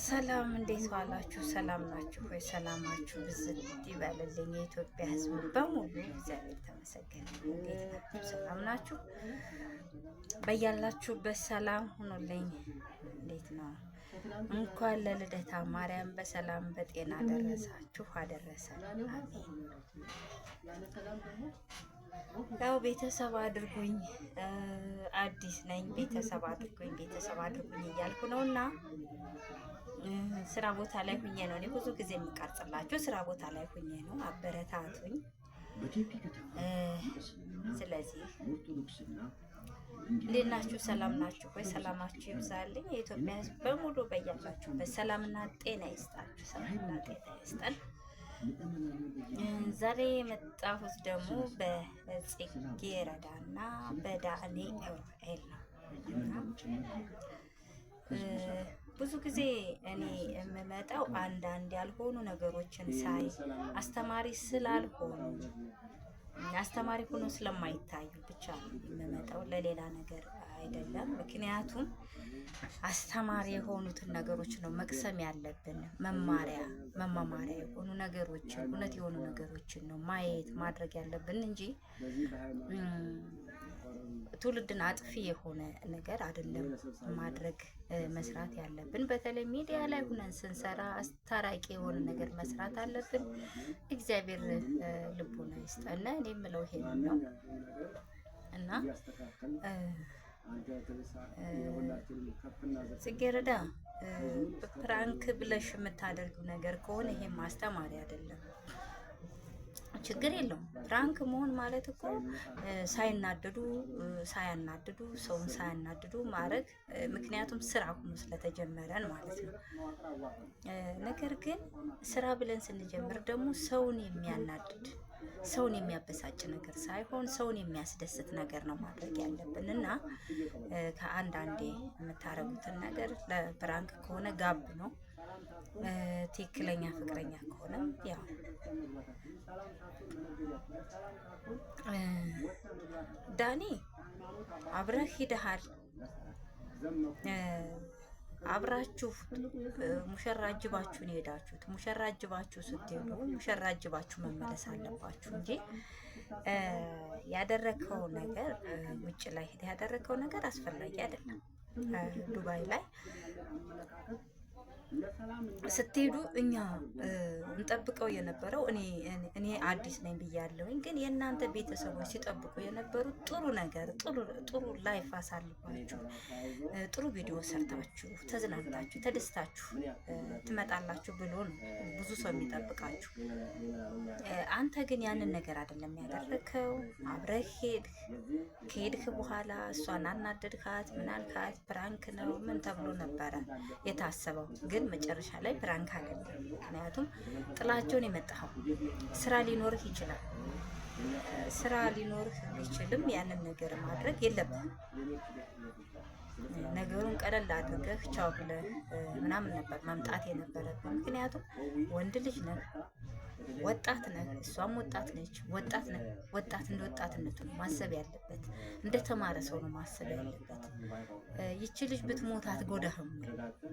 ሰላም እንዴት ዋላችሁ? ሰላም ናችሁ ወይ? ሰላማችሁ ብዝት ይበልልኝ። የኢትዮጵያ ሕዝብ በሙሉ እግዚአብሔር ተመሰገነ። እንዴት ናችሁ? ሰላም ናችሁ? በያላችሁበት ሰላም ሁኑልኝ። እንዴት ነው? እንኳን ለልደታ ማርያም በሰላም በጤና ደረሳችሁ አደረሰን። አሜን። ያው ቤተሰብ አድርጉኝ፣ አዲስ ነኝ፣ ቤተሰብ አድርጉኝ እያልኩ ነው እና ስራ ቦታ ላይ ሁኜ ነው። እኔ ብዙ ጊዜ የምቀርጽላችሁ ስራ ቦታ ላይ ሁኜ ነው። አበረታቱኝ። ስለዚህ እንዴት ናችሁ? ሰላም ናችሁ ወይ? ሰላማችሁ ይብዛልኝ። የኢትዮጵያ ሕዝብ በሙሉ በያላችሁበት ሰላምና ጤና ይስጣችሁ። ሰላምና ጤና ይስጠን። ዛሬ የመጣሁት ደግሞ በጽጌረዳና በዳንኤል ነው። ብዙ ጊዜ እኔ የምመጣው አንዳንድ ያልሆኑ ነገሮችን ሳይ አስተማሪ ስላልሆኑ አስተማሪ ሆኖ ስለማይታዩ ብቻ የምመጣው፣ ለሌላ ነገር አይደለም። ምክንያቱም አስተማሪ የሆኑትን ነገሮች ነው መቅሰም ያለብን። መማማሪያ የሆኑ ነገሮችን፣ እውነት የሆኑ ነገሮችን ነው ማየት ማድረግ ያለብን እንጂ ትውልድን አጥፊ የሆነ ነገር አይደለም ማድረግ መስራት ያለብን። በተለይ ሚዲያ ላይ ሁነን ስንሰራ አስታራቂ የሆነ ነገር መስራት አለብን። እግዚአብሔር ልቦና ይስጠን። እኔ የምለው ይሄን ነው እና ጽጌረዳ ፕራንክ ብለሽ የምታደርጊው ነገር ከሆነ ይሄ ማስተማሪ አይደለም። ችግር የለውም። ፕራንክ መሆን ማለት እኮ ሳያናድዱ ሰውን ሳያናድዱ ማድረግ፣ ምክንያቱም ስራ ሆኖ ስለተጀመረን ማለት ነው። ነገር ግን ስራ ብለን ስንጀምር ደግሞ ሰውን የሚያናድድ ሰውን የሚያበሳጭ ነገር ሳይሆን ሰውን የሚያስደስት ነገር ነው ማድረግ ያለብን እና ከአንዳንዴ የምታረጉትን ነገር ለፕራንክ ከሆነ ጋብ ነው። ትክክለኛ ፍቅረኛ ከሆነም ያው ዳኒ አብረህ ሂደሃል። አብራችሁ ሙሽራ አጅባችሁን ሄዳችሁት። ሙሽራ አጅባችሁ ስትሄዱ ሙሽራ አጅባችሁ መመለስ አለባችሁ እንጂ ያደረከው ነገር ውጭ ላይ ሄደህ ያደረከው ነገር አስፈላጊ አይደለም። ዱባይ ላይ ስትሄዱ እኛ እንጠብቀው የነበረው እኔ አዲስ ነኝ ብያለሁኝ፣ ግን የእናንተ ቤተሰቦች ሲጠብቁ የነበሩት ጥሩ ነገር፣ ጥሩ ላይፍ አሳልፋችሁ ጥሩ ቪዲዮ ሰርታችሁ ተዝናንታችሁ ተደስታችሁ ትመጣላችሁ ብሎ ነው ብዙ ሰው የሚጠብቃችሁ። አንተ ግን ያንን ነገር አይደለም ያደረከው። አብረህ ከሄድክ በኋላ እሷን አናደድካት፣ ምናልካት፣ ፕራንክ ነው ምን ተብሎ ነበረ የታሰበው። ግን መጨረሻ ላይ ፕራንክ አይደለም። ምክንያቱም ጥላቸውን የመጣኸው ስራ ሊኖርህ ይችላል። ስራ ሊኖርህ ቢችልም ያንን ነገር ማድረግ የለብህም። ነገሩን ቀለል አድርገህ ቻው ብለህ ምናምን ነበር መምጣት የነበረብህ። ምክንያቱም ወንድ ልጅ ነህ፣ ወጣት ነህ፣ እሷም ወጣት ነች። ወጣት እንደ ወጣትነቱ ነው ማሰብ ያለበት፣ እንደ ተማረ ሰው ነው ማሰብ ያለበት። ይቺ ልጅ ብትሞት አትጎዳህም?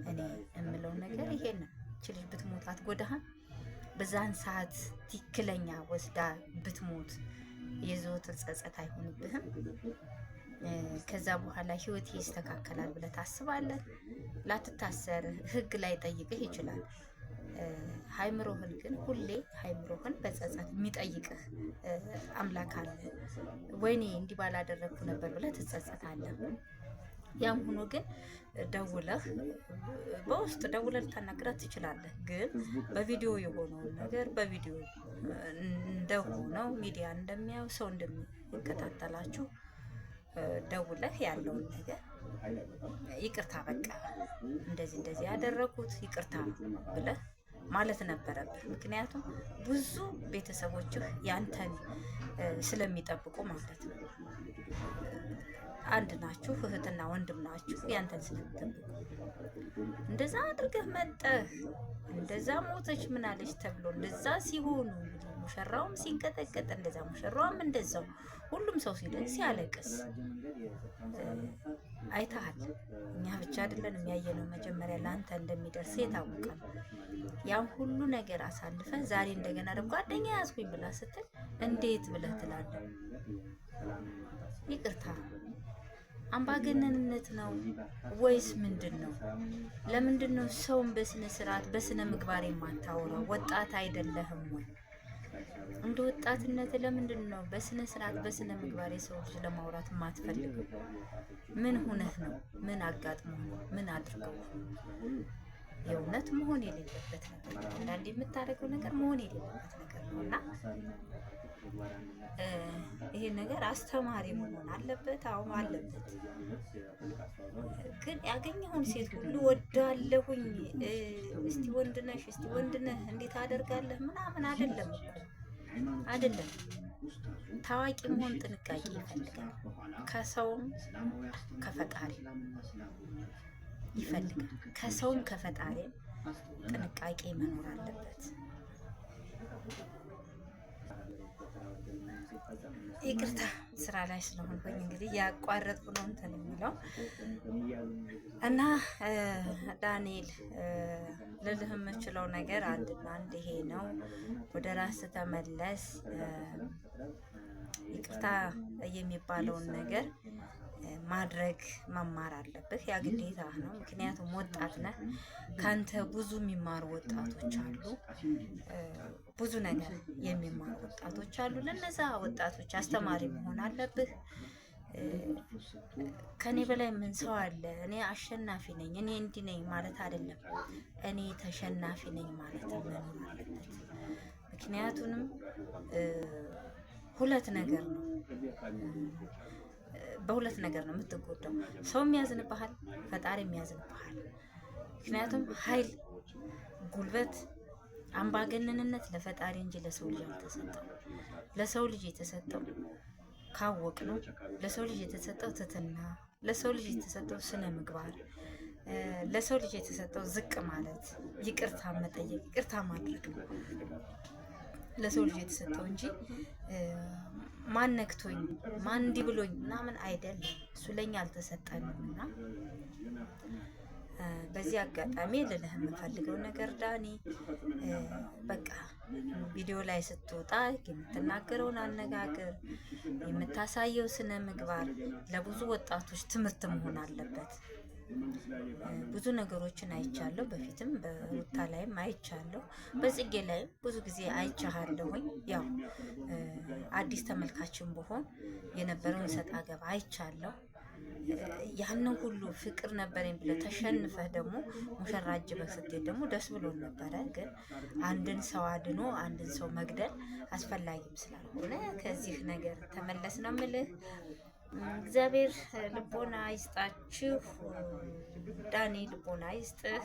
እኔ የምለው ነገር ይሄን ነው። ይቺ ልጅ ብትሞት አትጎዳህም? በዛን ሰዓት ትክክለኛ ወስዳ ብትሞት የዘወትር ጸጸት አይሆንብህም? ከዛ በኋላ ህይወት ይስተካከላል ብለህ ታስባለህ? ላትታሰር ህግ ላይ ጠይቅህ ይችላል። ሃይምሮህን ግን ሁሌ ሃይምሮህን በጸጸት የሚጠይቅህ አምላክ አለ። ወይኔ እንዲህ ባላደረግኩ ነበር ብለህ ትጸጸታለህ። ያም ሆኖ ግን በውስጥ ደውለህ ልታናግራት ትችላለህ። ግን በቪዲዮ የሆነውን ነገር በቪዲዮ እንደሆነው ሚዲያ እንደሚያው ሰው እንደሚከታተላችሁ ደውለህ ያለውን ነገር ይቅርታ፣ በቃ እንደዚህ ያደረኩት ይቅርታ ብለህ ማለት ነበረብህ። ምክንያቱም ብዙ ቤተሰቦችህ ያንተን ስለሚጠብቁ ማለት ነው። አንድ ናችሁ፣ እህትና ወንድም ናችሁ። ያንተን ስለምትጠብቁ እንደዛ አድርገህ መጠህ እንደዛ ሞተች ምናለች ተብሎ እንደዛ ሲሆኑ ሙሽራውም ሲንቀጠቀጥ እንደዛ ሙሽራውም እንደዛው ሁሉም ሰው ሲያለቅስ አይተሃል። እኛ ብቻ አይደለን የሚያየነው፣ መጀመሪያ ለአንተ እንደሚደርስ የታወቀ ነው። ያን ሁሉ ነገር አሳልፈ ዛሬ እንደገና ደግሞ ጓደኛ ያዝኩኝ ብላ ስትል እንዴት ብለህ ትላለህ? ይቅርታ አምባገነንነት ነው ወይስ ምንድን ነው? ለምንድን ነው ሰውን በስነ ስርዓት በስነ ምግባር የማታወራው? ወጣት አይደለህም ወይ? እንደ ወጣትነት ለምንድን ነው በስነ ስርዓት በስነ ምግባር የሰው ልጅ ለማውራት የማትፈልገው? ምን ሁነህ ነው? ምን አጋጥሞ ነው? ምን አድርገው? የእውነት መሆን የሌለበት ነገር ነው። አንዳንዴ የምታደርገው ነገር መሆን የሌለበት ነገር ነው እና ይሄ ነገር አስተማሪ መሆን አለበት። አሁን አለበት። ግን ያገኘውን ሴት ሁሉ ወዳለሁኝ እስቲ ወንድነሽ እስቲ ወንድነህ እንዴት አደርጋለህ ምናምን አይደለም እኮ አይደለም። ታዋቂ መሆን ጥንቃቄ ይፈልጋል። ከሰውም ከፈጣሪ ይፈልጋል። ከሰውም ከፈጣሪ ጥንቃቄ መኖር አለበት። ይቅርታ ስራ ላይ ስለሆንኩኝ እንግዲህ ያቋረጥኩ ነው እንትን የሚለው እና ዳንኤል ልልህ የምችለው ነገር አንድና አንድ ይሄ ነው። ወደ ራስ ተመለስ። ይቅርታ የሚባለውን ነገር ማድረግ መማር አለብህ። ያ ግዴታ ነው። ምክንያቱም ወጣት ነህ። ካንተ ብዙ የሚማሩ ወጣቶች አሉ። ብዙ ነገር የሚማሩ ወጣቶች አሉ። ለነዛ ወጣቶች አስተማሪ መሆን አለብህ። ከኔ በላይ ምን ሰው አለ? እኔ አሸናፊ ነኝ፣ እኔ እንዲህ ነኝ ማለት አይደለም። እኔ ተሸናፊ ነኝ ማለት መኖር አለበት። ምክንያቱንም ሁለት ነገር ነው። በሁለት ነገር ነው የምትጎዳው። ሰው የሚያዝንብሃል፣ ፈጣሪ የሚያዝንብሃል። ምክንያቱም ኃይል፣ ጉልበት፣ አምባገነንነት ለፈጣሪ እንጂ ለሰው ልጅ አልተሰጠው። ለሰው ልጅ የተሰጠው ካወቅ ነው። ለሰው ልጅ የተሰጠው ትትና፣ ለሰው ልጅ የተሰጠው ስነ ምግባር፣ ለሰው ልጅ የተሰጠው ዝቅ ማለት፣ ይቅርታ መጠየቅ፣ ይቅርታ ማድረግ ነው ለሰው ልጅ የተሰጠው እንጂ ማን ነክቶኝ ማን እንዲህ ብሎኝ ምናምን አይደለም። እሱ ለኛ አልተሰጠንም እና በዚህ አጋጣሚ ልልህ የምፈልገው ነገር ዳኒ፣ በቃ ቪዲዮ ላይ ስትወጣ የምትናገረውን አነጋገር፣ የምታሳየው ስነ ምግባር ለብዙ ወጣቶች ትምህርት መሆን አለበት። ብዙ ነገሮችን አይቻለሁ። በፊትም በሩታ ላይም አይቻለሁ፣ በጽጌ ላይም ብዙ ጊዜ አይቻለሁኝ። ያው አዲስ ተመልካችን በሆን የነበረውን ሰጣ ገባ አይቻለሁ። ያንን ሁሉ ፍቅር ነበረኝ ብለህ ተሸንፈህ ደግሞ ሙሽራ አጅበህ ስትሄድ ደግሞ ደስ ብሎን ነበረ። ግን አንድን ሰው አድኖ አንድን ሰው መግደል አስፈላጊም ስላልሆነ ከዚህ ነገር ተመለስ ነው የምልህ። እግዚአብሔር ልቦና ይስጣችሁ። ዳኒ ልቦና ይስጥህ።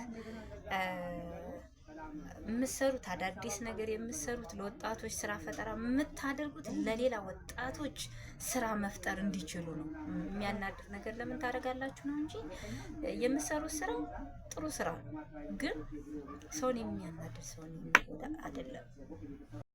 የምትሰሩት አዳዲስ ነገር የምትሰሩት ለወጣቶች ስራ ፈጠራ የምታደርጉት ለሌላ ወጣቶች ስራ መፍጠር እንዲችሉ ነው። የሚያናድር ነገር ለምን ታደርጋላችሁ ነው እንጂ የምትሰሩት ስራ ጥሩ ስራ ነው። ግን ሰውን የሚያናድር ሰውን የሚጎዳ አይደለም።